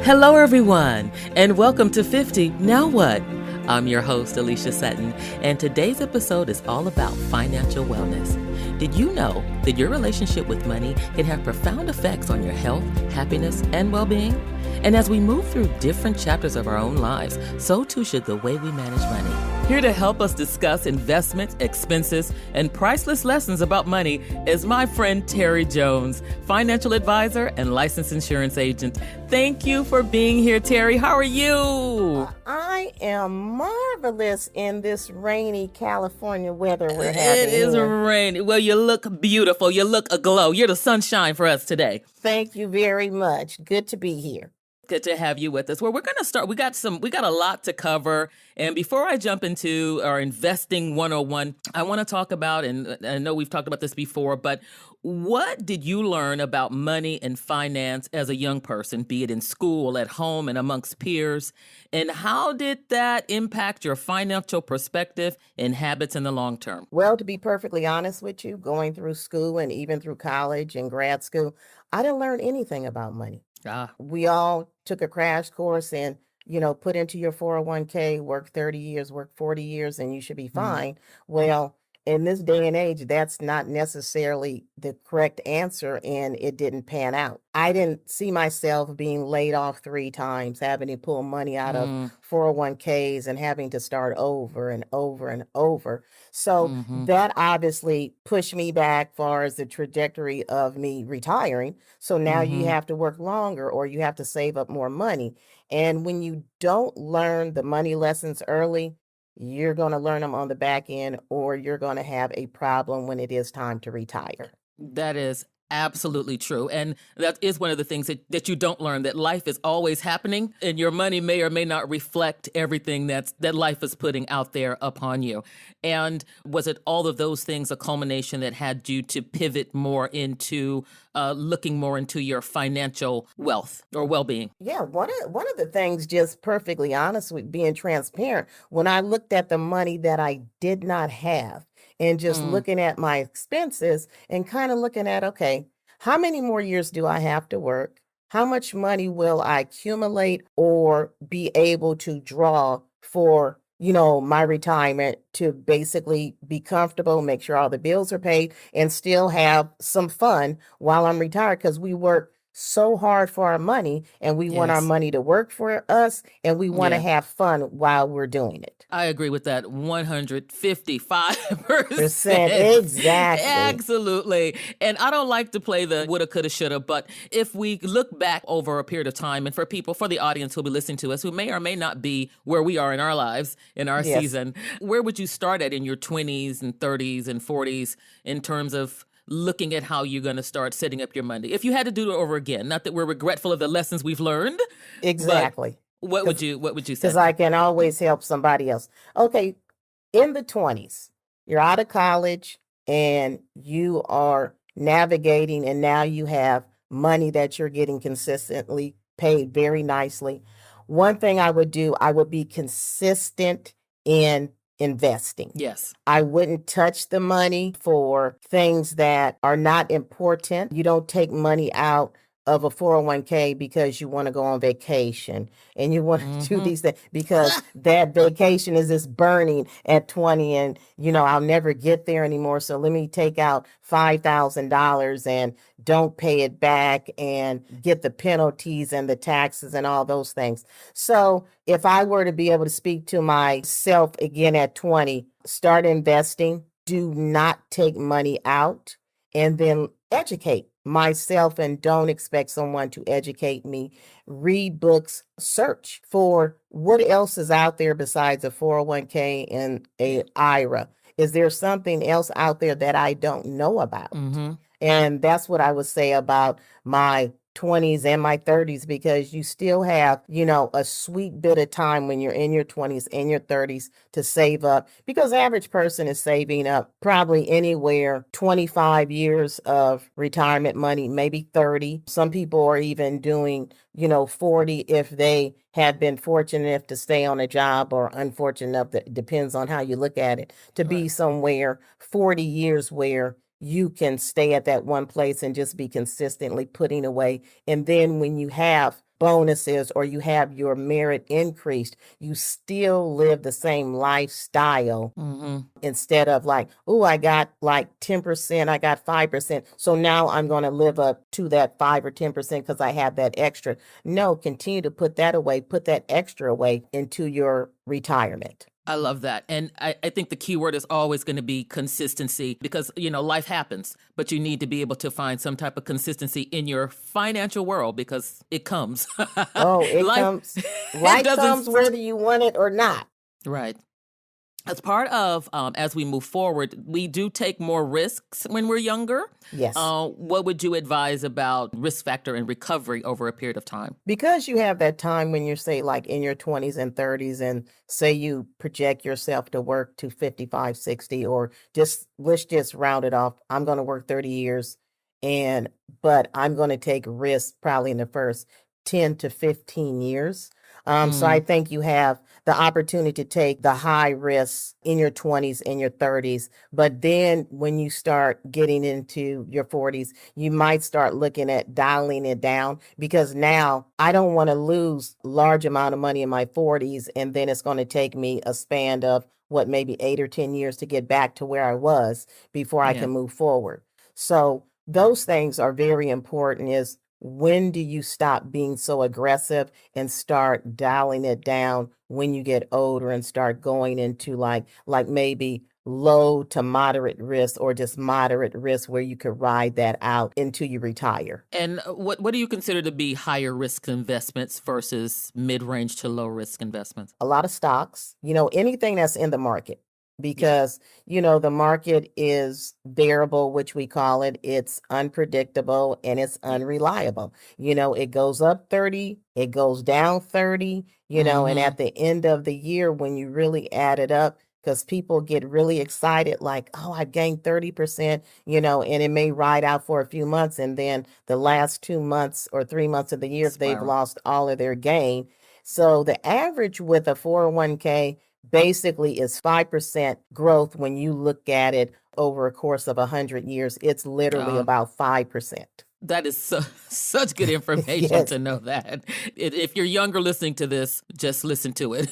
Hello, everyone, and welcome to 50 Now What? I'm your host, Alicia Sutton, and today's episode is all about financial wellness. Did you know that your relationship with money can have profound effects on your health, happiness, and well-being? And as we move through different chapters of our own lives, so too should the way we manage money. Here to help us discuss investments, expenses, and priceless lessons about money is my friend Terri Jones, financial advisor and licensed insurance agent. Thank you for being here, Terri. How are you? I am marvelous in this rainy California weather we're having. It is here. rainy. Well, you look beautiful. You look aglow. You're the sunshine for us today. Thank you very much. Good to be here. Good to have you with us. Well, we're going to start. We got a lot to cover. And before I jump into our investing 101, I want to talk about, and I know we've talked about this before, but what did you learn about money and finance as a young person, be it in school, at home, and amongst peers? And how did that impact your financial perspective and habits in the long term? Well, to be perfectly honest with you, going through school and even through college and grad school, I didn't learn anything about money. We all took a crash course and, put into your 401k, work 30 years, work 40 years, and you should be fine. Well, in this day and age, that's not necessarily the correct answer, and it didn't pan out. I didn't see myself being laid off 3 times, having to pull money out of 401ks and having to start over and over and over. So that obviously pushed me back far as the trajectory of me retiring. So now you have to work longer or you have to save up more money. And when you don't learn the money lessons early, you're going to learn them on the back end, or you're going to have a problem when it is time to retire. That is absolutely true. And that is one of the things that you don't learn, that life is always happening and your money may or may not reflect everything that life is putting out there upon you. And was it all of those things a culmination that had you to pivot more into looking more into your financial wealth or well-being? Yeah, one of the things, just perfectly honest with being transparent, when I looked at the money that I did not have, and just looking at my expenses and kind of looking at, okay, how many more years do I have to work? How much money will I accumulate or be able to draw for, my retirement to basically be comfortable, make sure all the bills are paid, and still have some fun while I'm retired, because we work so hard for our money and we want our money to work for us, and we want to have fun while we're doing it. I agree with that 155%. Exactly. Absolutely. And I don't like to play the woulda, coulda, shoulda, but if we look back over a period of time, and for the audience who'll be listening to us, who may or may not be where we are in our lives, in our season, where would you start at in your 20s and 30s and 40s in terms of looking at how you're going to start setting up your money? If you had to do it over again, not that we're regretful of the lessons we've learned. Exactly. What would you say? Because I can always help somebody else. Okay, in the 20s, you're out of college and you are navigating, and now you have money that you're getting consistently paid very nicely. One thing I would do, I would be consistent in investing. Yes. I wouldn't touch the money for things that are not important. You don't take money out of a 401k because you want to go on vacation and you want to do these things, because that vacation is just burning at 20 and, I'll never get there anymore. So let me take out $5,000 and don't pay it back and get the penalties and the taxes and all those things. So if I were to be able to speak to myself again at 20, start investing, do not take money out, and then educate myself, and don't expect someone to educate me. Read books, search for what else is out there besides a 401k and a IRA. Is there something else out there that I don't know about? And that's what I would say about my 20s and my 30s, because you still have, a sweet bit of time when you're in your 20s and your 30s to save up, because the average person is saving up probably anywhere 25 years of retirement money, maybe 30. Some people are even doing, 40 if they have been fortunate enough to stay on a job, or unfortunate enough, that depends on how you look at it, to be somewhere 40 years where you can stay at that one place and just be consistently putting away. And then when you have bonuses or you have your merit increased, you still live the same lifestyle instead of like, oh, I got like 10%, I got 5%. So now I'm going to live up to that 5 or 10% because I have that extra. No, continue to put that away, put that extra away into your retirement. I love that. And I think the key word is always going to be consistency because, life happens, but you need to be able to find some type of consistency in your financial world because it comes. Oh, it life, comes. Life comes whether you want it or not. Right. As part of, as we move forward, we do take more risks when we're younger. Yes. What would you advise about risk factor and recovery over a period of time? Because you have that time when you're, say, like in your 20s and 30s, and say you project yourself to work to 55, 60, or let's just round it off. I'm going to work 30 years, but I'm going to take risks probably in the first 10 to 15 years. So I think you have the opportunity to take the high risks in your 20s and your 30s. But then when you start getting into your 40s, you might start looking at dialing it down because now I don't want to lose large amount of money in my 40s. And then it's going to take me a span of maybe 8 or 10 years to get back to where I was before I can move forward. So those things are very important. Is when do you stop being so aggressive and start dialing it down when you get older and start going into like maybe low to moderate risk or just moderate risk where you could ride that out until you retire? And what do you consider to be higher risk investments versus mid-range to low risk investments? A lot of stocks, anything that's in the market. Because, the market is variable, which we call it. It's unpredictable and it's unreliable. It goes up 30, it goes down 30, and at the end of the year, when you really add it up, because people get really excited, like, oh, I gained 30%, and it may ride out for a few months. And then the last 2 months or 3 months of the year, they've lost all of their gain. So the average with a 401k basically is 5% growth when you look at it over a course of 100 years. It's literally about 5%. That is such good information to know that. If you're younger listening to this, just listen to it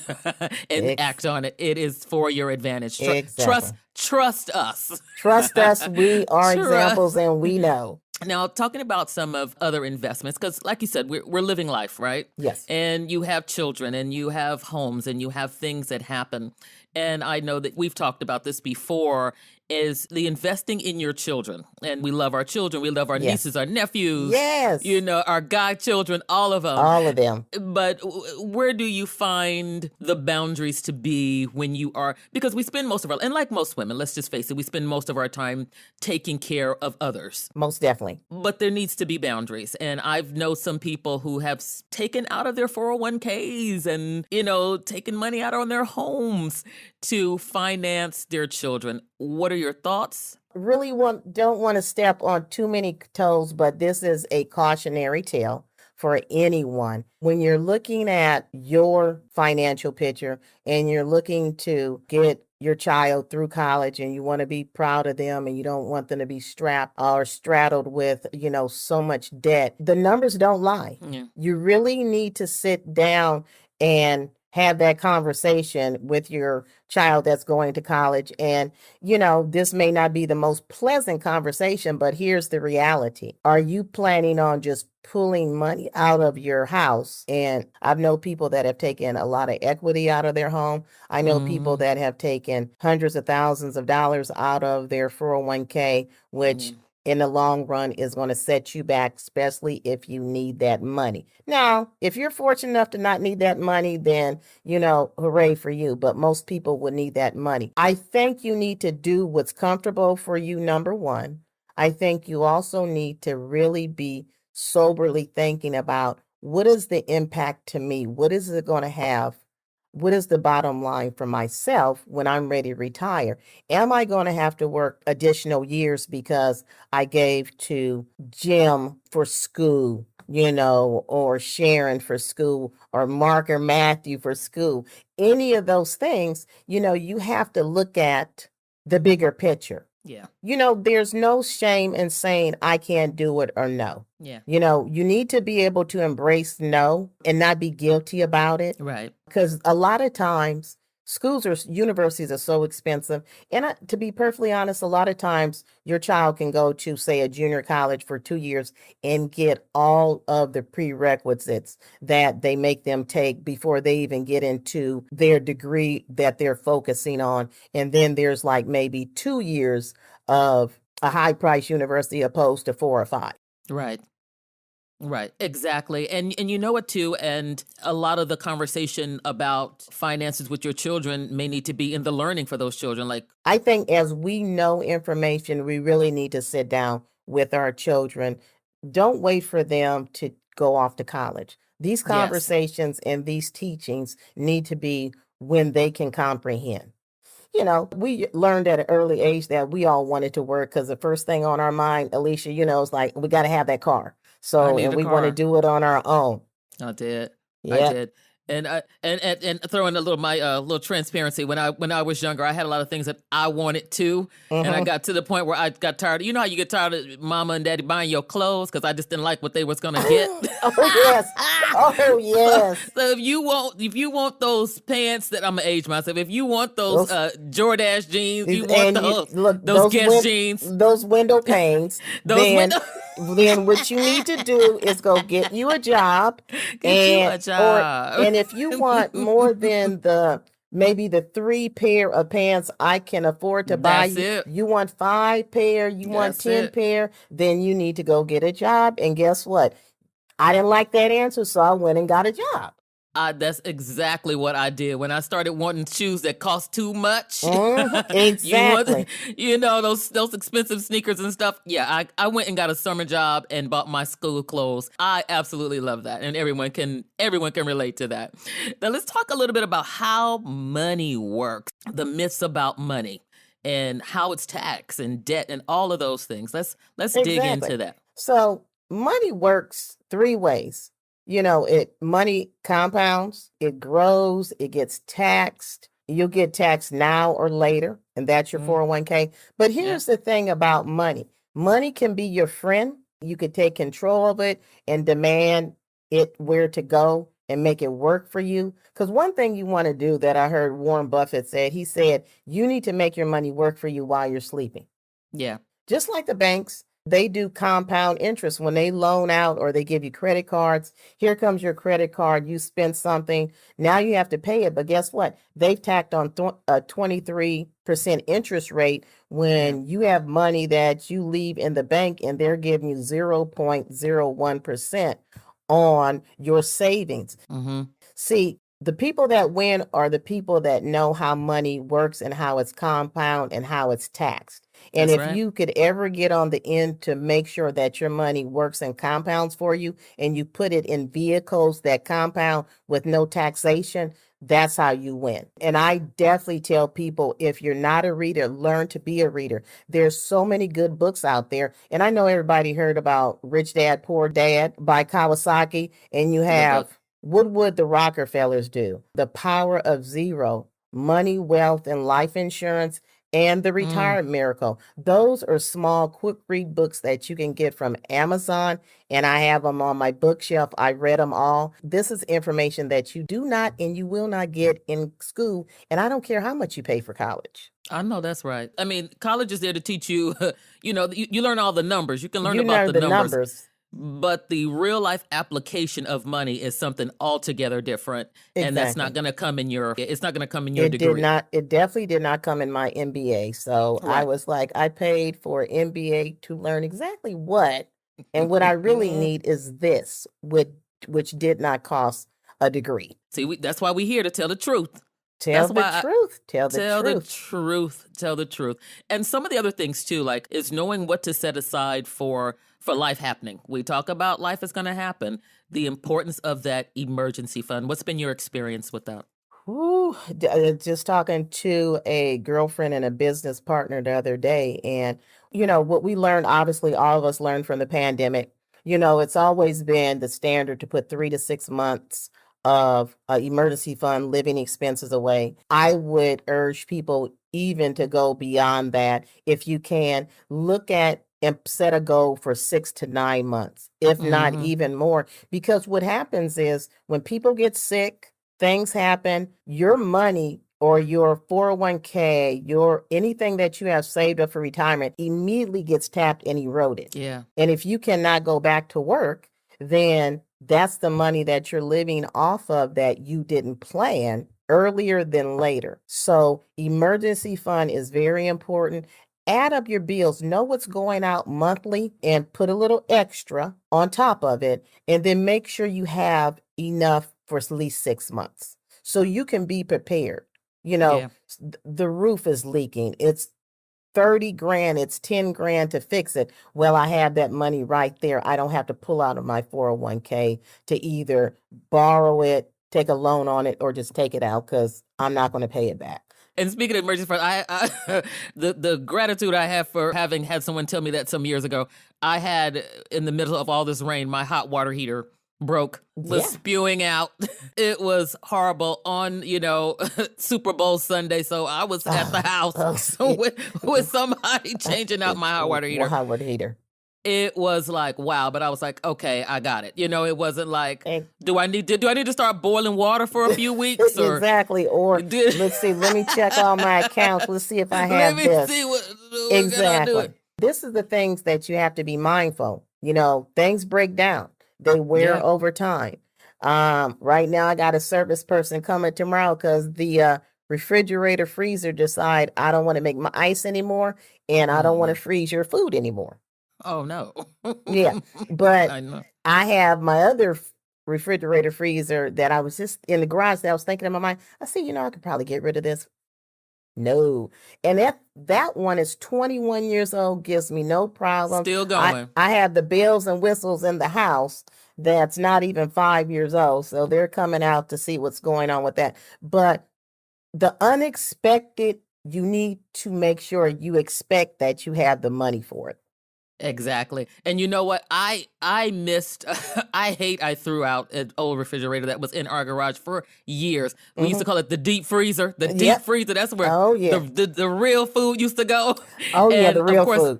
and act on it. It is for your advantage. Trust us. Trust us. We are examples and we know. Now, talking about some of other investments, because like you said, we're living life, right? Yes. And you have children and you have homes and you have things that happen. And I know that we've talked about this before, is the investing in your children. And we love our children. We love our nieces, our nephews. Yes. Our godchildren, all of them. All of them. But where do you find the boundaries to be when you are, because we spend most of our, and like most women, let's just face it, we spend most of our time taking care of others. Most definitely. But there needs to be boundaries. And I've known some people who have taken out of their 401ks and, taken money out on their homes to finance their children. What are your thoughts? Really don't want to step on too many toes, but this is a cautionary tale for anyone. When you're looking at your financial picture and you're looking to get your child through college and you want to be proud of them and you don't want them to be strapped or straddled with, so much debt, the numbers don't lie. Yeah. You really need to sit down and have that conversation with your child that's going to college. And, this may not be the most pleasant conversation, but here's the reality. Are you planning on just pulling money out of your house? And I've known people that have taken a lot of equity out of their home. I know people that have taken hundreds of thousands of dollars out of their 401k, which in the long run is going to set you back, especially if you need that money. Now, if you're fortunate enough to not need that money, then, hooray for you. But most people would need that money. I think you need to do what's comfortable for you, number one. I think you also need to really be soberly thinking about what is the impact to me? What is it going to have? What is the bottom line for myself when I'm ready to retire? Am I going to have to work additional years because I gave to Jim for school, or Sharon for school, or Mark or Matthew for school? Any of those things, you have to look at the bigger picture. Yeah. There's no shame in saying I can't do it or no. Yeah. You need to be able to embrace no and not be guilty about it. Right. Because a lot of times schools or universities are so expensive. And to be perfectly honest, a lot of times your child can go to, say, a junior college for 2 years and get all of the prerequisites that they make them take before they even get into their degree that they're focusing on. And then there's like maybe 2 years of a high price university opposed to 4 or 5. Right. Right, exactly. And you know it too, and a lot of the conversation about finances with your children may need to be in the learning for those children. Like, I think as we know information, we really need to sit down with our children. Don't wait for them to go off to college. These yes, conversations and these teachings need to be when they can comprehend. We learned at an early age that we all wanted to work because the first thing on our mind, Alicia, is like, we got to have that car. I So, need and a we want to car. do it on our own. I did. I Yep. did. And and throwing a little little transparency, when I was younger, I had a lot of things that I wanted to, and I Mm-hmm. got to the point where I got tired. You know how you get tired of mama and daddy buying your clothes because I just didn't like what they was gonna get. Oh, yes. Oh, So, yes. so if you want those pants, that I'm gonna age myself. If you want those Those, Jordache jeans, you want and look, those Guess jeans, those window panes, those then window. then what you need to do is go get you a job, Get you a and job. if you want more than maybe the 3 pair of pants I can afford to buy That's it. you want 5 pair, you want That's 10 it. pair, then you need to go get a job. And guess what? I didn't like that answer, so I went and got a job. That's exactly what I did when I started wanting shoes that cost too much. You want, Exactly. those expensive sneakers and stuff. Yeah, I went and got a summer job and bought my school clothes. I absolutely love that, and everyone can relate to that. Now let's talk a little bit about how money works, the myths about money, and how it's taxed and debt and all of those things. Let's dig Exactly. into that. So money works 3 ways. Money compounds, it grows, it gets taxed. You'll get taxed now or later, and that's your Mm, 401k. But yeah, here's the thing about money. Money can be your friend. You could take control of it and demand it where to go and make it work for you. Because one thing you want to do that I heard Warren Buffett said, he said, you need to make your money work for you while you're sleeping. yeah, Just like the banks, they do compound interest when they loan out or they give you credit cards. Here comes your credit card. You spend something. Now you have to pay it. But guess what? They've tacked on a 23% interest rate yeah. when you have money that you leave in the bank and they're giving you 0.01% on your savings. Mm-hmm. See, the people that win are the people that know how money works and how it's compound and how it's taxed. And That's if right. you could ever get on the end to make sure that your money works and compounds for you, and you put it in vehicles that compound with no taxation, that's how you win. And I definitely tell people, if you're not a reader, learn to be a reader. There's so many good books out there. And I know everybody heard about Rich Dad, Poor Dad by Kawasaki, and you It's a good book. have what would the Rockefellers do? The Power of Zero, Money, Wealth, and Life Insurance, and The Mm, Retirement Miracle. Those are small, quick read books that you can get from Amazon, and I have them on my bookshelf. I read them all. This is information that you do not and you will not get in school, and I don't care how much you pay for college. I know that's right. I mean, college is there to teach you, you learn all the numbers. You can learn You about know the the numbers, numbers. but the real life application of money is something altogether different. And that's not Exactly. going to come in it's not going to come in your It did degree. not, it definitely did not come in my MBA. So I Right. was like, I paid for MBA to learn exactly what, and what I really need is this, which did not cost a degree. See, that's why we're here to tell the truth. Tell That's the why truth. Tell the tell the truth. truth. Tell the truth. And some of the other things too, like, is knowing what to set aside for life happening. We talk about life is going to happen. The importance of that emergency fund. What's been your experience with that? Whew, just talking to a girlfriend and a business partner the other day. And, what we learned, obviously, all of us learned from the pandemic. It's always been the standard to put 3 to 6 months of emergency fund living expenses away. I would urge people, even to go beyond that. If you can, look at and set a goal for 6 to 9 months, if not even more. Because what happens is when people get sick, things happen, your money or your 401k, your anything that you have saved up for retirement immediately gets tapped and eroded. Yeah. And if you cannot go back to work, then that's the money that you're living off of that you didn't plan earlier than later. So emergency fund is very important. Add up your bills, know what's going out monthly and put a little extra on top of it. And then make sure you have enough for at least 6 months so you can be prepared. You know, the roof is leaking. It's 30 grand, it's 10 grand to fix it. Well, I have that money right there. I don't have to pull out of my 401k to either borrow it, take a loan on it, or just take it out because I'm not going to pay it back. And speaking of emergency fund, I the gratitude I have for having had someone tell me that some years ago. I had, in the middle of all this rain, my hot water heater broke, was spewing out. It was horrible on, Super Bowl Sunday. So I was at the house with somebody changing out my hot water heater. Hot water heater. It was like, wow, but I was like, okay, I got it. It wasn't like, do I need to start boiling water for a few weeks? Or, exactly. Or let's see, let me check all my accounts. Let's see if I have this. Let me see what exactly. This is the things that you have to be mindful. Things break down. They wear over time. Right now, I got a service person coming tomorrow because the refrigerator freezer decide I don't want to make my ice anymore, and I don't want to freeze your food anymore. Oh, no. Yeah. But I have my other refrigerator freezer that I was just in the garage that I was thinking in my mind. I said, I could probably get rid of this. No. And that one is 21 years old, gives me no problem. Still going. I have the bells and whistles in the house that's not even 5 years old. So they're coming out to see what's going on with that. But the unexpected, you need to make sure you expect that you have the money for it. Exactly. And you know what? I missed, I threw out an old refrigerator that was in our garage for years. We used to call it the deep freezer. The deep freezer, that's where the real food used to go. Oh, and yeah, the real food.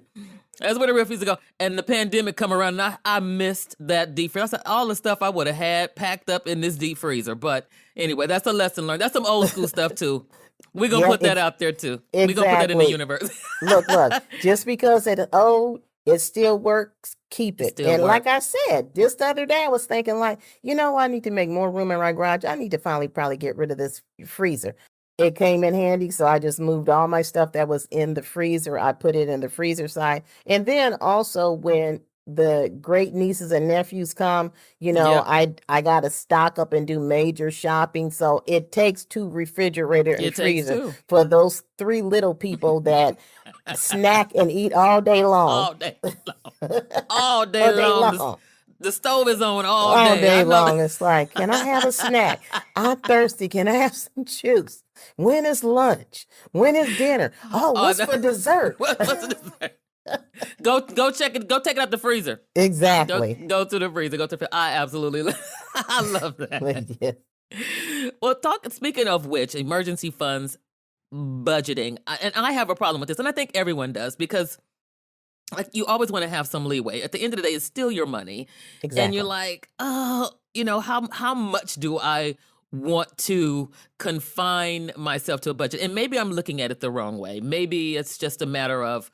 That's where the real food used to go. And the pandemic come around, and I missed that deep freezer. I said, all the stuff I would have had packed up in this deep freezer. But anyway, that's a lesson learned. That's some old school stuff, too. We're going to put that out there, too. Exactly. We're going to put that in the universe. Look, just because it's old, it still works, keep it. And like I said, just the other day I was thinking I need to make more room in my garage. I need to finally probably get rid of this freezer. It came in handy, so I just moved all my stuff that was in the freezer. I put it in the freezer side. And then also when the great nieces and nephews come, I got to stock up and do major shopping. So it takes 2 refrigerator and freezer for those 3 little people that snack and eat all day long. All day long. All day long. The stove is on all day. All day long. It's like, can I have a snack? I'm thirsty. Can I have some juice? When is lunch? When is dinner? What's for dessert? What's for dessert? Go check it. Go take it out the freezer. Exactly. Go to the freezer. Go to the. I absolutely. I love that. Yeah. Well, speaking of which, emergency funds, budgeting, and I have a problem with this, and I think everyone does, because you always want to have some leeway. At the end of the day, it's still your money, and you're like, how much do I want to confine myself to a budget? And maybe I'm looking at it the wrong way. Maybe it's just a matter of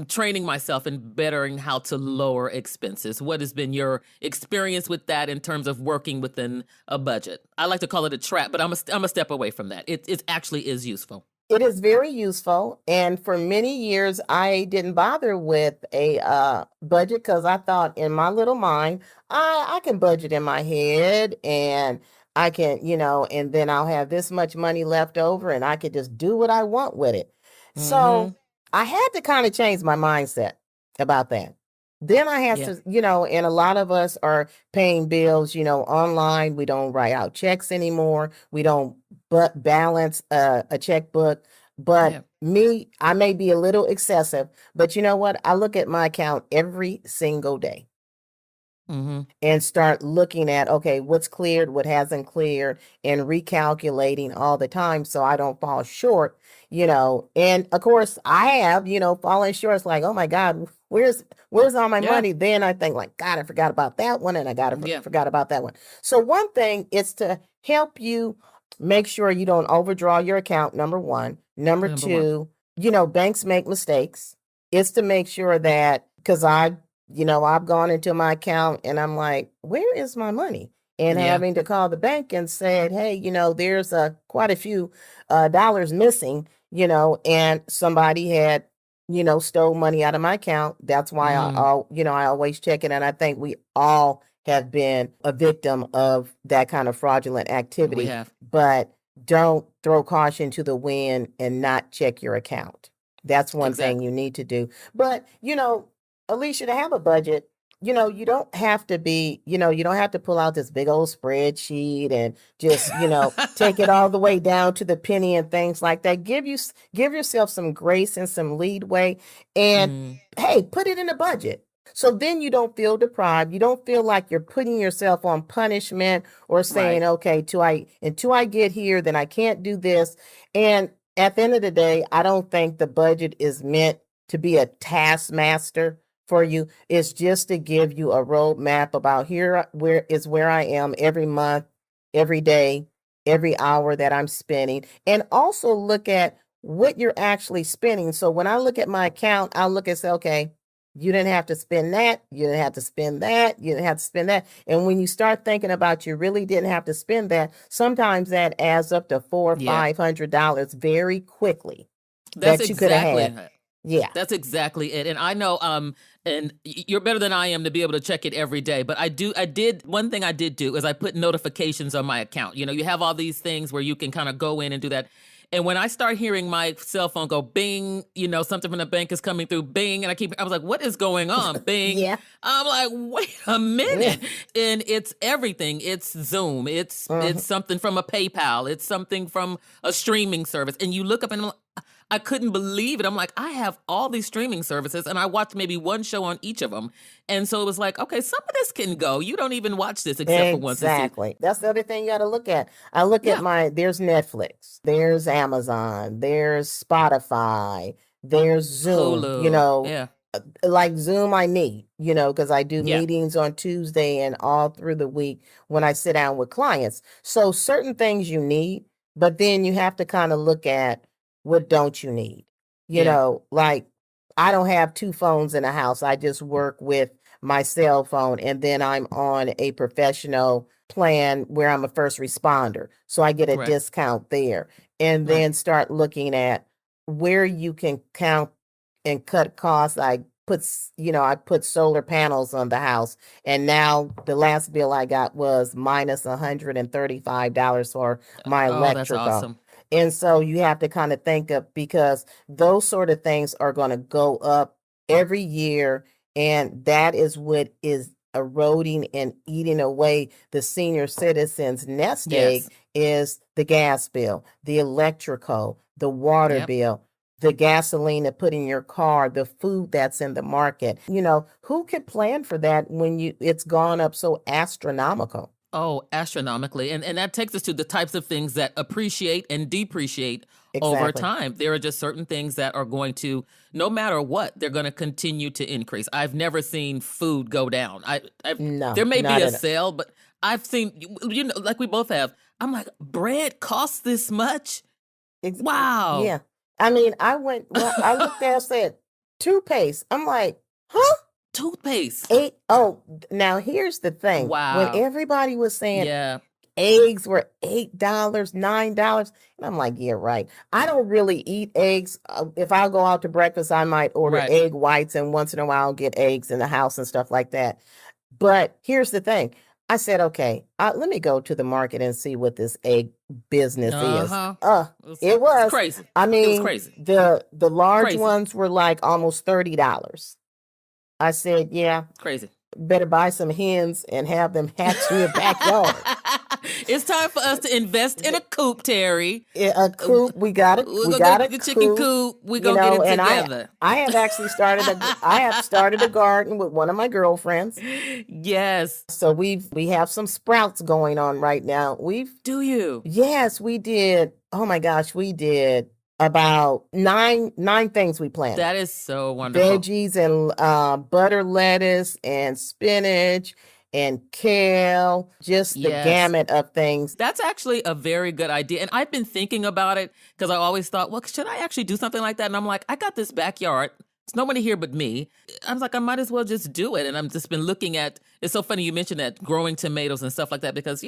training myself and bettering how to lower expenses. What has been your experience with that in terms of working within a budget? I like to call it a trap, but I'm a step away from that. It actually is useful. It is very useful. And for many years, I didn't bother with a budget because I thought in my little mind, I can budget in my head and I can, and then I'll have this much money left over and I could just do what I want with it. Mm-hmm. So I had to kind of change my mindset about that. Then I had to, and a lot of us are paying bills, online. We don't write out checks anymore. We don't balance a checkbook. But me, I may be a little excessive, but you know what? I look at my account every single day. and start looking at, okay, what's cleared, what hasn't cleared, and recalculating all the time so I don't fall short, And of course, I have, fallen short. It's like, oh my God, where's all my Yeah. money? Then I think like, God, I forgot about that one, and I Yeah. forgot about that one. So one thing is to help you make sure you don't overdraw your account, number one. Number Number one. two, banks make mistakes. It's to make sure that, because I've gone into my account and I'm like, where is my money? And Yeah. having to call the bank and said, hey, there's quite a few dollars missing, and somebody had, stole money out of my account. That's why I always check it. And I think we all have been a victim of that kind of fraudulent activity. We have. But don't throw caution to the wind and not check your account. That's one thing you need to do. But, Alicia, to have a budget, you don't have to you don't have to pull out this big old spreadsheet and just, take it all the way down to the penny and things like that. Give yourself some grace and some leadway, and hey, put it in a budget. So then you don't feel deprived. You don't feel like you're putting yourself on punishment or saying, okay, until I get here, then I can't do this. And at the end of the day, I don't think the budget is meant to be a taskmaster for you. It's just to give you a roadmap about where I am every month, every day, every hour that I'm spending, and also look at what you're actually spending. So when I look at my account, I'll look and say, okay, you didn't have to spend that. You didn't have to spend that. You didn't have to spend that. And when you start thinking about you really didn't have to spend that, sometimes that adds up to $400 or $500 very quickly. That's you could have exactly had. Yeah. That's exactly it. And I know, and you're better than I am to be able to check it every day. But one thing I did do is I put notifications on my account. You have all these things where you can kind of go in and do that. And when I start hearing my cell phone go bing, something from the bank is coming through, bing, and I was like, what is going on? Bing. Yeah. I'm like, wait a minute. Yeah. And it's everything. It's Zoom. It's something from a PayPal. It's something from a streaming service. And you look up and I couldn't believe it. I'm like, I have all these streaming services and I watched maybe one show on each of them. And so it was like, okay, some of this can go. You don't even watch this except for once a season. Exactly. That's the other thing you got to look at. I look at there's Netflix, there's Amazon, there's Spotify, there's Zoom, Hulu. Like Zoom I need, because I do meetings on Tuesday and all through the week when I sit down with clients. So certain things you need, but then you have to kind of look at, what don't you need? Like I don't have two phones in the house. I just work with my cell phone, and then I'm on a professional plan where I'm a first responder. So I get a discount there, and then start looking at where you can count and cut costs. I put solar panels on the house, and now the last bill I got was minus $135 for my electrical. That's awesome. And so you have to kind of think of, because those sort of things are going to go up every year. And that is what is eroding and eating away the senior citizens' nest egg, is the gas bill, the electrical, the water bill, the gasoline to put in your car, the food that's in the market. Who could plan for that when it's gone up so astronomical? Oh, astronomically. And that takes us to the types of things that appreciate and depreciate over time. There are just certain things that are going to, no matter what, they're going to continue to increase. I've never seen food go down. No, there may be a sale, but I've seen, like we both have. I'm like, bread costs this much? Wow. Yeah. I mean, I looked there and said, toothpaste. I'm like, huh? Toothpaste. Now here's the thing. Wow. When everybody was saying eggs were $8, $9, and I'm like, yeah, right. I don't really eat eggs. If I go out to breakfast, I might order egg whites, and once in a while I'll get eggs in the house and stuff like that. But here's the thing. I said, okay, let me go to the market and see what this egg business is. It was crazy. I mean, it was crazy. The large ones were like almost $30. I said, yeah. Crazy. Better buy some hens and have them hatch in your backyard. It's time for us to invest in a coop, Terry. A coop. We got it. We're We gonna got go a get the chicken coop. coop. We're gonna get it And together. I have actually I have started a garden with one of my girlfriends. Yes. So we have some sprouts going on right now. Do you? Yes, we did. Oh my gosh, we did about nine things we planted. That is so wonderful. Veggies and butter lettuce and spinach and kale, just the gamut of things. That's actually a very good idea. And I've been thinking about it because I always thought, well, should I actually do something like that? And I'm like, I got this backyard. There's nobody here but me. I was like, I might as well just do it. And I've just been looking at, it's so funny you mentioned that, growing tomatoes and stuff like that, because,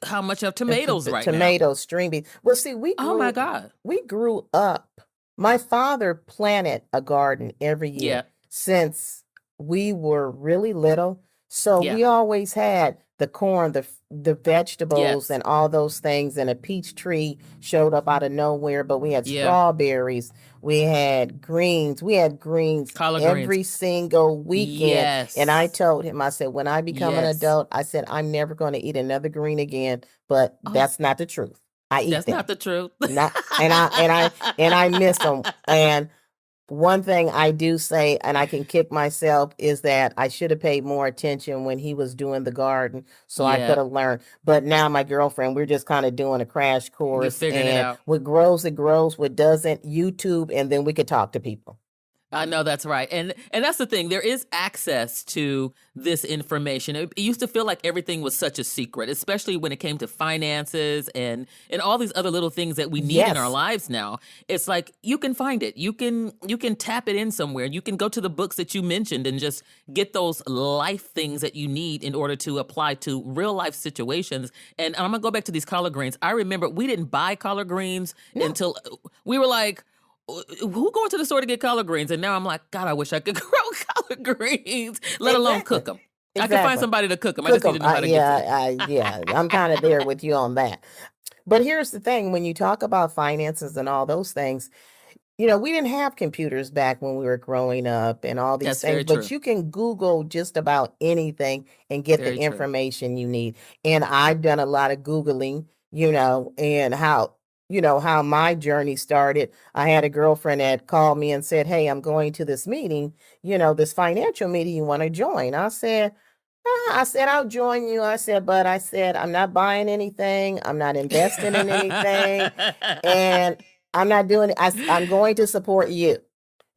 how much of tomatoes right now? Tomatoes, string beans. Well, see, oh my God. We grew up. My father planted a garden every year since we were really little. So we always had the corn, the vegetables and all those things. And a peach tree showed up out of nowhere, but we had strawberries. We had greens. Collard every greens. Single weekend. Yes. And I told him, I said, when I become an adult, I said, I'm never going to eat another green again. But that's not the truth. I eat them. That's not the truth. And I miss them. And one thing I do say, and I can kick myself, is that I should have paid more attention when he was doing the garden, so I could have learned. But now my girlfriend, we're just kind of doing a crash course. You're figuring it out. What grows, it grows. What doesn't, YouTube, and then we could talk to people. I know that's right. And that's the thing. There is access to this information. It used to feel like everything was such a secret, especially when it came to finances and all these other little things that we need in our lives now. It's like you can find it. You can tap it in somewhere. You can go to the books that you mentioned and just get those life things that you need in order to apply to real life situations. And I'm going to go back to these collard greens. I remember we didn't buy collard greens until we were like, who going to the store to get collard greens? And now I'm like, God, I wish I could grow collard greens, let alone cook them. I can find somebody to cook them. I just need to know how to get them. I'm kind of there with you on that. But here's the thing. When you talk about finances and all those things, we didn't have computers back when we were growing up and all these things. But you can Google just about anything and get the information you need. And I've done a lot of Googling, and how my journey started. I had a girlfriend that called me and said, hey, I'm going to this meeting, this financial meeting, you want to join? I said, I'll join you. But I'm not buying anything. I'm not investing in anything. And I'm not doing it. I'm going to support you.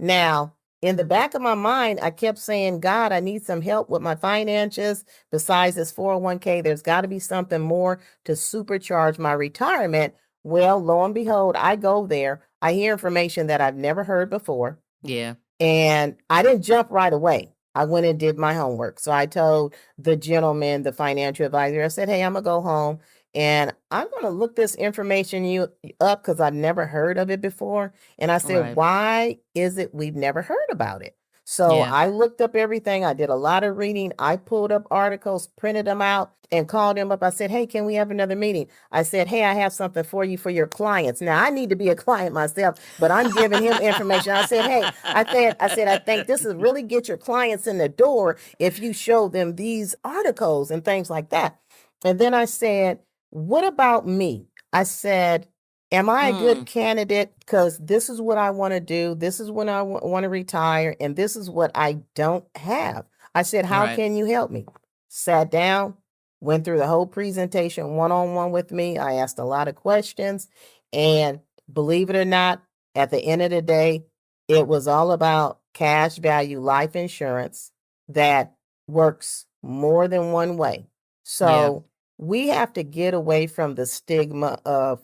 Now, in the back of my mind, I kept saying, God, I need some help with my finances. Besides this 401k, there's got to be something more to supercharge my retirement. Well, lo and behold, I go there. I hear information that I've never heard before. Yeah. And I didn't jump right away. I went and did my homework. So I told the gentleman, the financial advisor, I said, hey, I'm going to go home and I'm going to look this information up because I've never heard of it before. And I said, why is it we've never heard about it? So I looked up everything. I did a lot of reading. I pulled up articles, printed them out, and called him up. I said, hey, can we have another meeting? I said, hey, I have something for you for your clients. Now, I need to be a client myself, but I'm giving him information. I said, hey, I think this is really get your clients in the door if you show them these articles and things like that. And then I said, what about me? I said, am I a good candidate? Because this is what I want to do. This is when I want to retire. And this is what I don't have. I said, how can you help me? Sat down, went through the whole presentation one-on-one with me. I asked a lot of questions. And believe it or not, at the end of the day, it was all about cash value life insurance that works more than one way. So we have to get away from the stigma of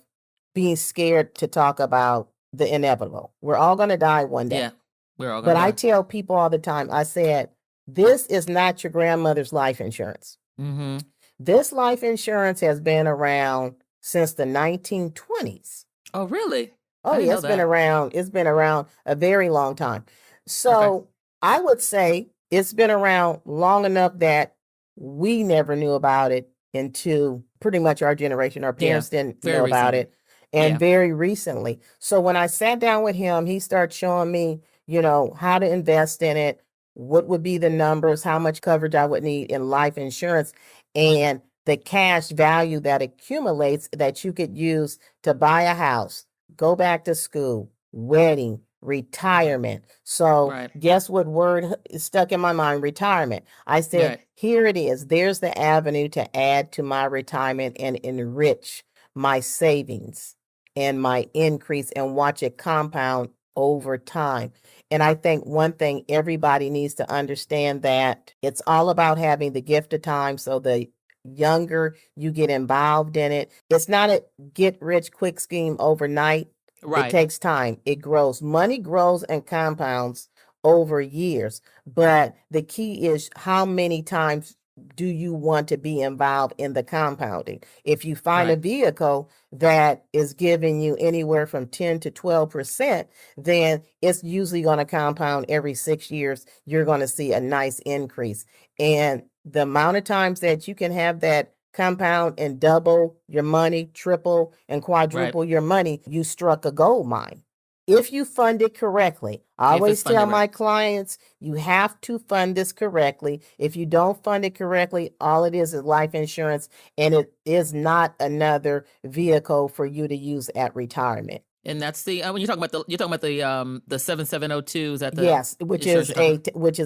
being scared to talk about the inevitable. We're all going to die one day. Yeah, we're all going to die. But I tell people all the time, I said, this is not your grandmother's life insurance. Mm-hmm. This life insurance has been around since the 1920s. Oh, really? Oh, yeah, it's been around. It's been around a very long time. So I would say it's been around long enough that we never knew about it until pretty much our generation. Our parents didn't know about it. And very recently. So when I sat down with him, he started showing me, how to invest in it, what would be the numbers, how much coverage I would need in life insurance. And the cash value that accumulates that you could use to buy a house, go back to school, wedding, retirement. So guess what word is stuck in my mind? Retirement. I said, here it is. There's the avenue to add to my retirement and enrich my savings and my increase and watch it compound over time. And I think one thing everybody needs to understand that it's all about having the gift of time. So the younger you get involved in it, it's not a get rich quick scheme overnight. It takes time. It grows. Money grows and compounds over years. But the key is how many times do you want to be involved in the compounding? If you find a vehicle that is giving you anywhere from 10 to 12%, then it's usually going to compound every 6 years. You're going to see a nice increase. And the amount of times that you can have that compound and double your money, triple and quadruple your money, you struck a gold mine. If you fund it correctly. I always tell my clients, you have to fund this correctly. If you don't fund it correctly, all it is life insurance, and it is not another vehicle for you to use at retirement. And that's the when you're talking about the 7702, is that the yes, which is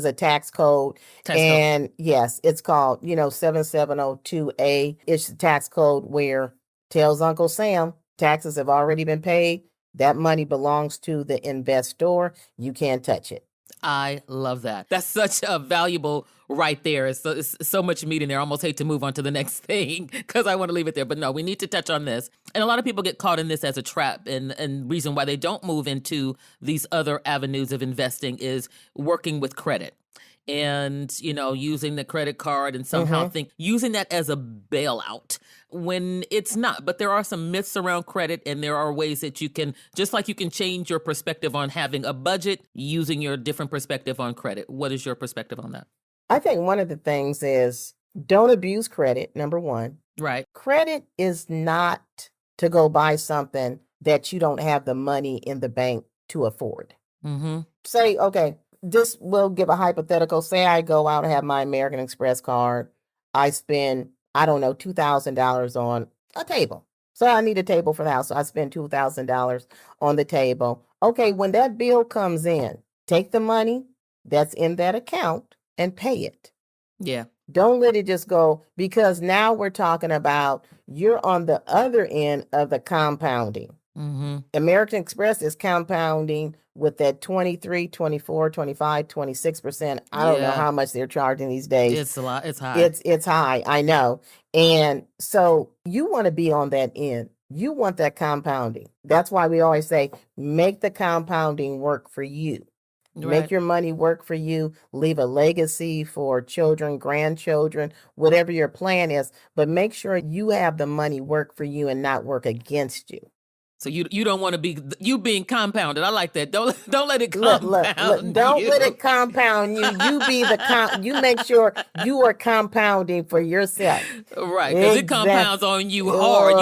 a tax code. Yes, it's called 7702A. It's the tax code where tells Uncle Sam taxes have already been paid. That money belongs to the investor. You can't touch it. I love that. That's such a valuable right there. It's so much meat in there. I almost hate to move on to the next thing because I want to leave it there. But no, we need to touch on this. And a lot of people get caught in this as a trap. And reason why they don't move into these other avenues of investing is working with credit. And, using the credit card and somehow using that as a bailout when it's not. But there are some myths around credit, and there are ways that you can, just like you can change your perspective on having a budget, using your different perspective on credit. What is your perspective on that? I think one of the things is don't abuse credit, number one. Right. Credit is not to go buy something that you don't have the money in the bank to afford. Say, okay, this will give a hypothetical. Say I go out and have my American Express card. I spend, I don't know, $2,000 on a table. So I need a table for the house. So I spend $2,000 on the table. Okay, when that bill comes in, take the money that's in that account and pay it. Yeah. Don't let it just go, because now we're talking about you're on the other end of the compounding. American Express is compounding with that 23, 24, 25, 26%. I don't know how much they're charging these days. It's a lot. It's high. It's high. I know. And so you want to be on that end. You want that compounding. That's why we always say, make the compounding work for you. Make your money work for you. Leave a legacy for children, grandchildren, whatever your plan is. But make sure you have the money work for you and not work against you. So you don't want to be you being compounded. I like that. Don't let it compound. Look, don't let it compound you. You be you make sure you are compounding for yourself. Right, because it compounds on you hard.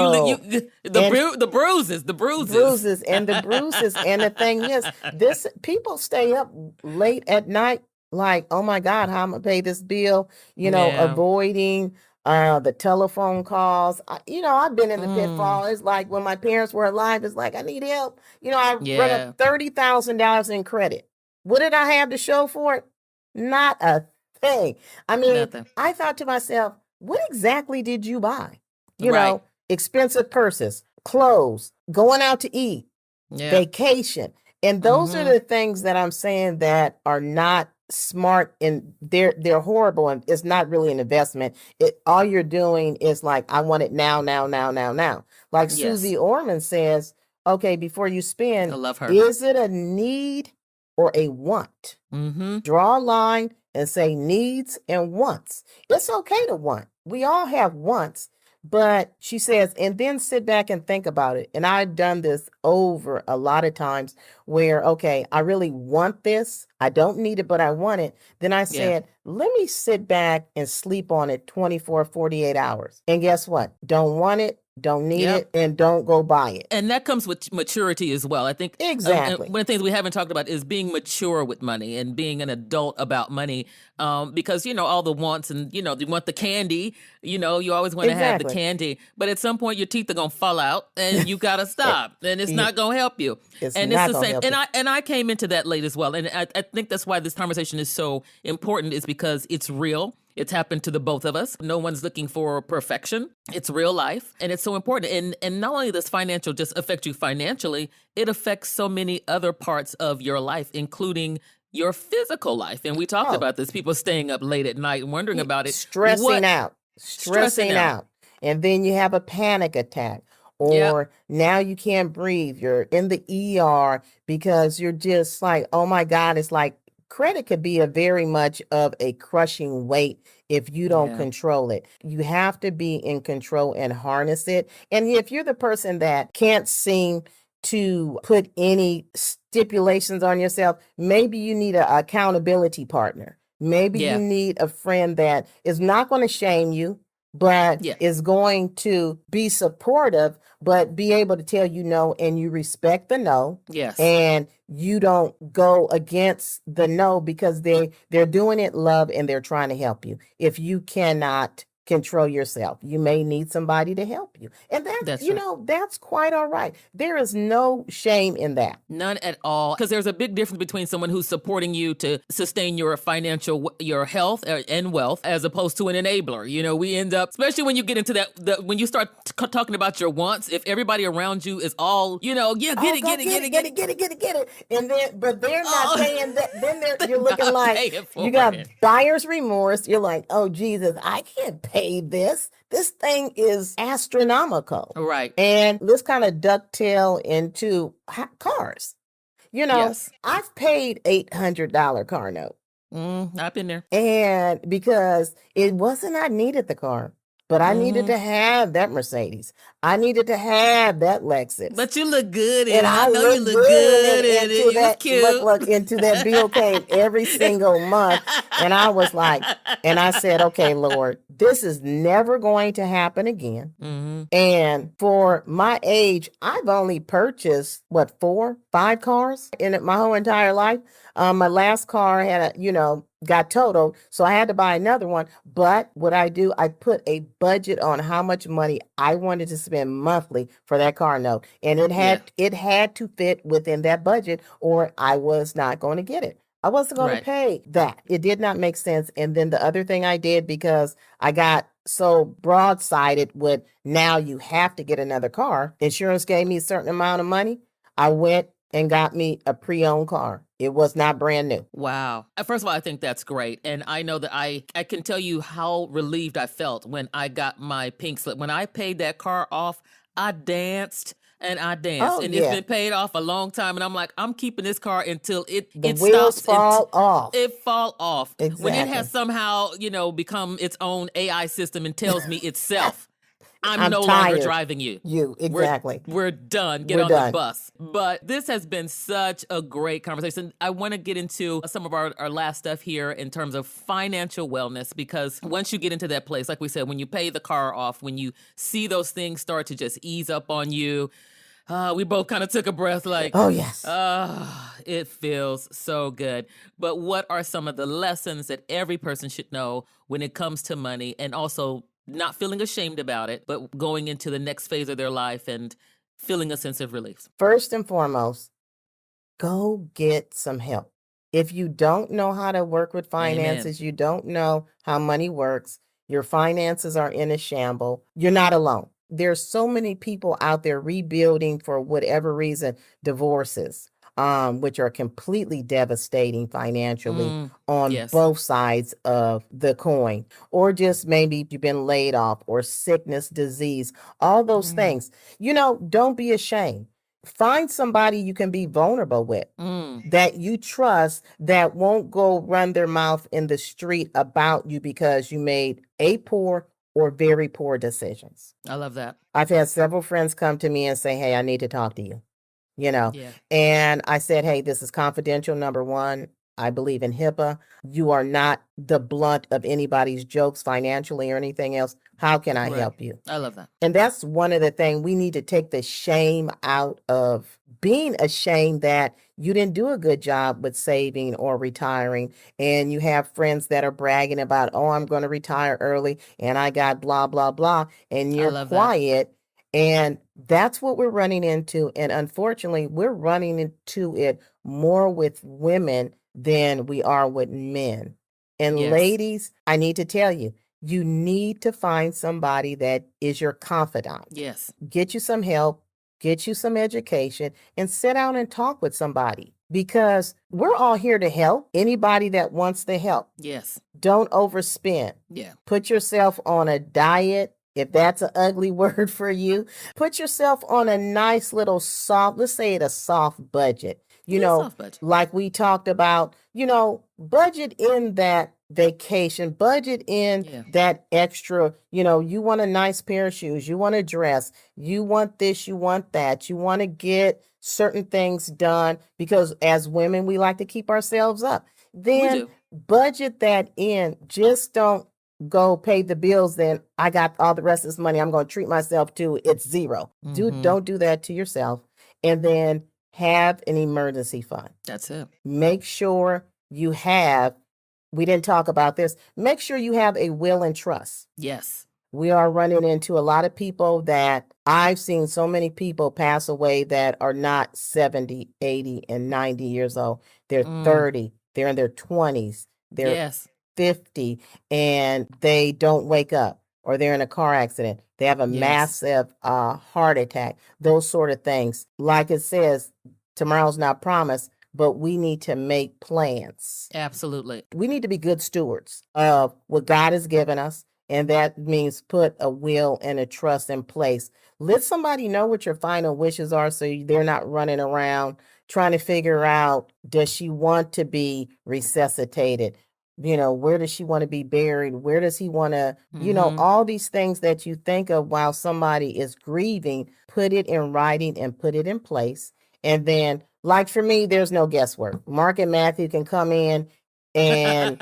The bruises. And the thing is, people stay up late at night like, oh my God, how am I gonna pay this bill? Avoiding the telephone calls. I've been in the pitfall. It's like when my parents were alive, it's like, I need help. I run up $30,000 in credit. What did I have to show for it? Not a thing. I mean, nothing. I thought to myself, what exactly did you buy? Expensive purses, clothes, going out to eat, vacation. And those are the things that I'm saying that are not smart, and they're horrible, and it's not really an investment. All you're doing is like, I want it now. Like Susie Orman says, okay, before you spend, I love her. Is it a need or a want? Draw a line and say needs and wants. It's okay to want. We all have wants. But she says, and then sit back and think about it. And I've done this over a lot of times where, okay, I really want this. I don't need it, but I want it. Then I said, let me sit back and sleep on it 24, 48 hours. And guess what? Don't want it. Don't need Yep. it, and don't go buy it. And that comes with maturity as well. I think Exactly. one of the things we haven't talked about is being mature with money and being an adult about money. Because, all the wants and, you want the candy, you always want to have the Exactly. candy. But at some point, your teeth are going to fall out and you got to stop. And it's not going to help you. It's And not it's the gonna same. help And you. I came into that late as well. And I think that's why this conversation is so important, is because it's real. It's happened to the both of us. No one's looking for perfection. It's real life. And it's so important. And not only does financial just affect you financially, it affects so many other parts of your life, including your physical life. And we talked about this, people staying up late at night and wondering about it. Stressing out. And then you have a panic attack. Or now you can't breathe. You're in the ER because you're just like, oh my God, it's like credit could be a very much of a crushing weight if you don't control it. You have to be in control and harness it. And if you're the person that can't seem to put any stipulations on yourself, maybe you need an accountability partner. Maybe you need a friend that is not going to shame you, but is going to be supportive, but be able to tell you no, and you respect the no. Yes. And you don't go against the no because they're doing it love and they're trying to help you. If you cannot control yourself, you may need somebody to help you. And that's that's quite all right. There is no shame in that. None at all. Because there's a big difference between someone who's supporting you to sustain your your health and wealth, as opposed to an enabler. We end up, especially when you get into when you start talking about your wants, if everybody around you is all, get it. And then, but they're not paying that. Then you're looking like you got buyer's remorse. You're like, oh, Jesus, I can't pay this. This thing is astronomical. Right. And this kind of dovetail into cars. I've paid $800 car note. I've been there. And because it wasn't I needed the car, but I needed to have that Mercedes. I needed to have that Lexus. But you look good, and I know you look good in it. You look cute. Look, into that bill came every single month. And I was like, and I said, okay, Lord, this is never going to happen again. Mm-hmm. And for my age, I've only purchased, 4, 5 cars in my whole entire life. My last car had got totaled, so I had to buy another one. But what I do, I put a budget on how much money I wanted to spend monthly for that car note, and it had to fit within that budget, or I was not going to get it. I wasn't going to pay that. It did not make sense. And then the other thing I did, because I got so broadsided with now you have to get another car, insurance gave me a certain amount of money. I went and got me a pre-owned car. It was not brand new. Wow. First of all, I think that's great. And I know that I can tell you how relieved I felt when I got my pink slip. When I paid that car off, I danced. And I danced. Oh, and it's been paid off a long time. And I'm like, I'm keeping this car until it wheels stops. fall off. It fall off. Exactly. When it has somehow, become its own AI system and tells me itself, I'm no longer driving you. Exactly. We're done. Get on the bus. But this has been such a great conversation. I want to get into some of our last stuff here in terms of financial wellness, because once you get into that place, like we said, when you pay the car off, when you see those things start to just ease up on you, we both kind of took a breath like, oh, yes. It feels so good. But what are some of the lessons that every person should know when it comes to money, and also not feeling ashamed about it, but going into the next phase of their life and feeling a sense of relief? First and foremost, go get some help. If you don't know how to work with finances, you don't know how money works, your finances are in a shamble, you're not alone. There's so many people out there rebuilding for whatever reason, divorces, which are completely devastating financially on both sides of the coin, or just maybe you've been laid off, or sickness, disease, all those things. Don't be ashamed. Find somebody you can be vulnerable with, that you trust, that won't go run their mouth in the street about you because you made a poor or very poor decisions. I love that. I've had several friends come to me and say, hey, I need to talk to you. And I said, hey, this is confidential, number one. I believe in HIPAA. You are not the blunt of anybody's jokes financially or anything else. How can I help you? I love that. And that's one of the things we need to take the shame out of being ashamed that you didn't do a good job with saving or retiring. And you have friends that are bragging about, oh, I'm going to retire early and I got blah, blah, blah. And you're quiet. And that's what we're running into. And unfortunately, we're running into it more with women than we are with men. And ladies, I need to tell you, you need to find somebody that is your confidant. Yes. Get you some help, get you some education, and sit down and talk with somebody, because we're all here to help anybody that wants the help. Yes. Don't overspend. Yeah. Put yourself on a diet. If that's an ugly word for you, put yourself on a nice little soft, let's say it a soft budget. Soft budget. Like we talked about, budget in that vacation, budget in that extra, you want a nice pair of shoes, you want a dress, you want this, you want that, you want to get certain things done, because as women, we like to keep ourselves up. Then budget that in. Just don't go pay the bills, then I got all the rest of this money, I'm going to treat myself to, it's zero. Don't do that to yourself. And then have an emergency fund. That's it. Make sure you have, we didn't talk about this, make sure you have a will and trust. Yes. We are running into a lot of people that I've seen so many people pass away that are not 70, 80, and 90 years old. They're 30, they're in their 20s, they're 50, and they don't wake up, or they're in a car accident. They have a massive heart attack, those sort of things. Like it says, tomorrow's not promised, but we need to make plans. Absolutely. We need to be good stewards of what God has given us. And that means put a will and a trust in place. Let somebody know what your final wishes are, so they're not running around trying to figure out, does she want to be resuscitated? Where does she want to be buried? Where does he want to, all these things that you think of while somebody is grieving, put it in writing and put it in place. And then, like for me, there's no guesswork. Mark and Matthew can come in and,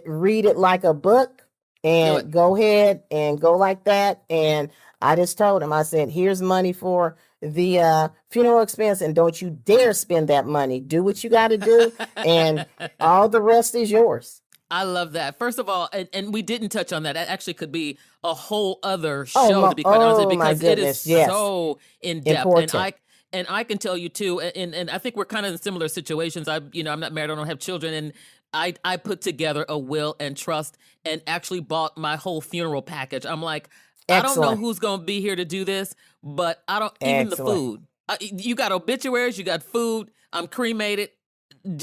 read it like a book and go ahead and go like that. And I just told him, I said, here's money for the funeral expense, and don't you dare spend that money. Do what you got to do, and all the rest is yours. I love that. First of all, and we didn't touch on that. That actually could be a whole other show, to be quite honest, because it is so in depth. Important. And I can tell you too, and I think we're kind of in similar situations. I'm not married, I don't have children, and I put together a will and trust and actually bought my whole funeral package. I'm like, I don't know who's going to be here to do this, but I don't, even the food. You got obituaries, you got food, I'm cremated.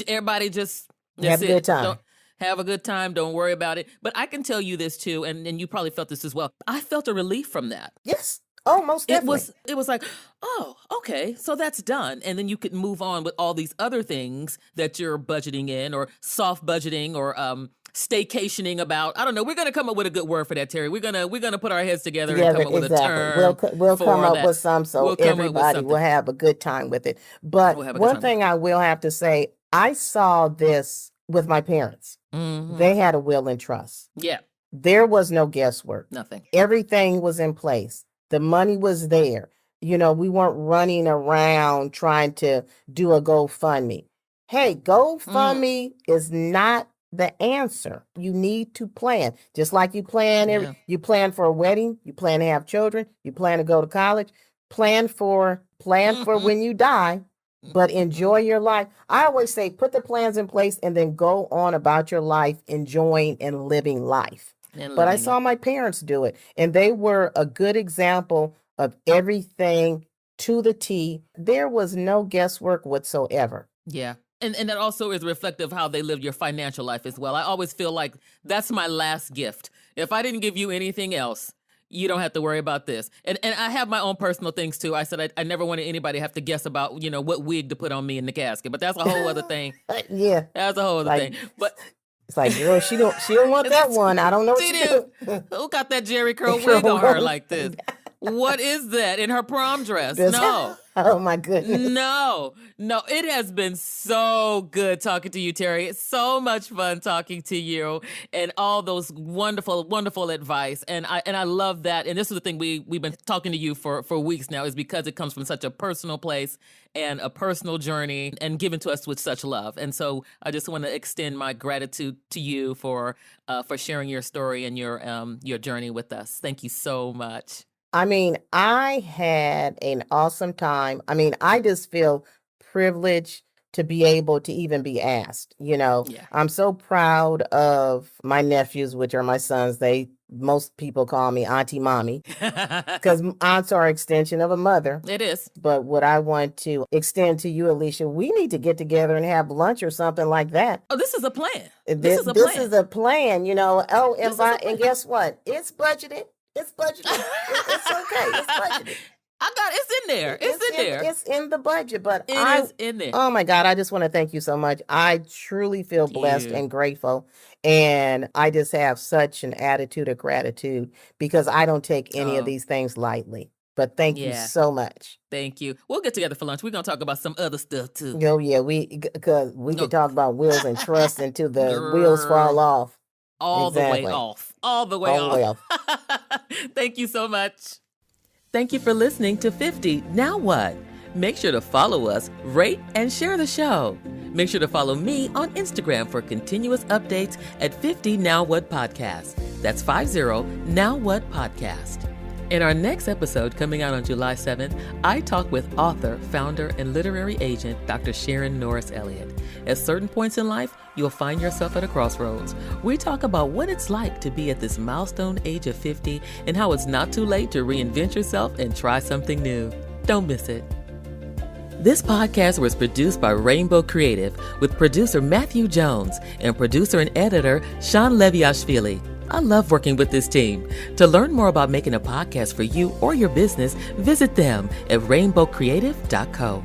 Everybody just have a good time. Have a good time. Don't worry about it. But I can tell you this too, and you probably felt this as well. I felt a relief from that. Yes. Oh, most definitely. It was like, oh, okay, so that's done. And then you could move on with all these other things that you're budgeting in, or soft budgeting, or staycationing about. I don't know. We're going to come up with a good word for that, Terry. We're gonna put our heads together and come up with a term. We'll come up with some, so everybody will have a good time with it. But one thing I will have to say, I saw this with my parents. Mm-hmm. They had a will and trust. Yeah. There was no guesswork. Nothing. Everything was in place. The money was there. We weren't running around trying to do a GoFundMe. Hey, GoFundMe is not the answer. You need to plan. Just like you plan, you plan for a wedding, you plan to have children, you plan to go to college, plan for when you die, but enjoy your life. I always say, put the plans in place and then go on about your life, enjoying and living life. But I saw my parents do it, and they were a good example of everything to the T. There was no guesswork whatsoever. Yeah. And that also is reflective of how they live your financial life as well. I always feel like that's my last gift. If I didn't give you anything else, you don't have to worry about this. And I have my own personal things too. I said I never wanted anybody to have to guess about, what wig to put on me in the casket. But that's a whole other thing. Yeah. That's a whole other thing. But it's like, girl, she don't want that one. I don't know what to do. Who got that Jerry curl wig on her like this? What is that in her prom dress? No. Oh my goodness. No, it has been so good talking to you, Terri. It's so much fun talking to you and all those wonderful, wonderful advice. And I love that. And this is the thing we've been talking to you for weeks now, is because it comes from such a personal place and a personal journey and given to us with such love. And so I just want to extend my gratitude to you for sharing your story and your journey with us. Thank you so much. I mean, I had an awesome time. I mean, I just feel privileged to be able to even be asked, Yeah. I'm so proud of my nephews, which are my sons. Most people call me Auntie Mommy because aunts are an extension of a mother. It is. But what I want to extend to you, Alicia, we need to get together and have lunch or something like that. Oh, this is a plan. This is a plan, Oh, and guess what? It's budgeted. It's budgeted. It's okay. It's budgeted. It's in there. It's in the budget, but it is in there. Oh my God, I just want to thank you so much. I truly feel blessed and grateful. And I just have such an attitude of gratitude because I don't take any of these things lightly. But thank you so much. Thank you. We'll get together for lunch. We're going to talk about some other stuff too. Oh yeah, because we could talk about wills and trust until the wheels fall off. All the way off. Thank you so much. Thank you for listening to 50 Now What? Make sure to follow us, rate, and share the show. Make sure to follow me on Instagram for continuous updates at 50 Now What Podcast. That's 50 Now What Podcast. In our next episode, coming out on July 7th, I talk with author, founder, and literary agent, Dr. Sharon Norris Elliott. At certain points in life, you'll find yourself at a crossroads. We talk about what it's like to be at this milestone age of 50 and how it's not too late to reinvent yourself and try something new. Don't miss it. This podcast was produced by Rainbow Creative with producer Matthew Jones and producer and editor Sean Leviashvili. I love working with this team. To learn more about making a podcast for you or your business, visit them at rainbowcreative.co.